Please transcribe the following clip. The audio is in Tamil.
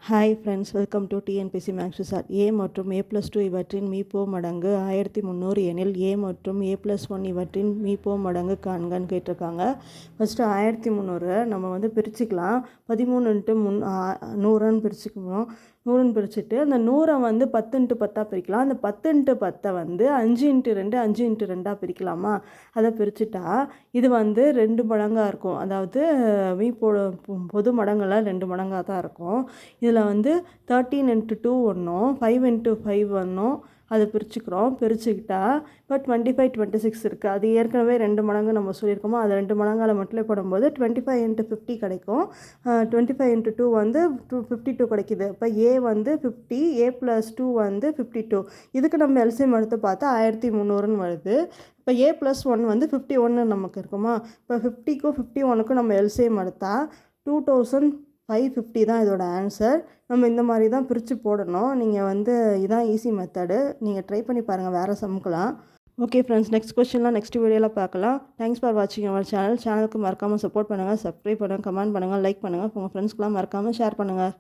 Hi friends, welcome to TNPSC maths sir. A மற்றும் A+2 இவற்றின் மீப்போ மடங்கு 1300 எனில் ஏ மற்றும் A+1 இவற்றின் மீப்போ மடங்கு காண்கன்னு கேட்டிருக்காங்க. ஃபஸ்ட்டு 1300 நம்ம பிரிச்சுக்கலாம். 13 × 100ன்னு பிரிச்சுக்கணும். 100ன்னு பிரிச்சுட்டு அந்த 100 10 × 10 பிரிக்கலாம். அந்த 10 × 10 5 × 2 5 × 2 பிரிக்கலாமா? அதை பிரிச்சுட்டா இது 2 மடங்காக இருக்கும். அதாவது பொது மடங்கெல்லாம் 2 மடங்காக தான் இருக்கும். இதில் 13 × 2 ஒன்றும் 5 × 5 ஒன்றும் அதை பிரிச்சுக்கிட்டா இப்போ 25 26 இருக்குது. அது ஏற்கனவே 2 மடங்கு நம்ம சொல்லியிருக்கோமோ, அது 2 மடங்கால் மல்டிப்ளை பண்ணும்போது 25 × 50 கிடைக்கும். 25 × 2 52 கிடைக்கிது. இப்போ ஏ 50, A+2 52. இதுக்கு நம்ம எல்சிஎம் எடுத்து பார்த்தா 1300ன்னு வருது. இப்போ A+1 51 நமக்கு இருக்குமா? இப்போ 50க்கும் 51க்கும் நம்ம எல்சிஎம் எடுத்தால் 2550 தான் இதோட ஆன்சர். நம்ம இந்த மாதிரி தான் பிரித்து போடணும். நீங்கள் இதான் ஈஸி மெத்தடு. நீங்கள் ட்ரை பண்ணி பாருங்கள் வேறு சம்முக்கலாம். ஓகே ஃப்ரெண்ட்ஸ், நெக்ஸ்ட் கொஸ்டின்லாம் நெக்ஸ்ட் வீடியோவில் பார்க்கலாம். தேங்க்ஸ் ஃபார் வாட்சிங் அவர் சேனலுக்கு மறக்காமல் சப்போர்ட் பண்ணுங்கள், சப்ஸ்கிரைப் பண்ணுங்கள், கமெண்ட் பண்ணுங்கள், லைக் பண்ணுங்கள். உங்கள் ஃப்ரெண்ட்ஸ்க்கெலாம் மறக்காமல் ஷேர் பண்ணுங்கள்.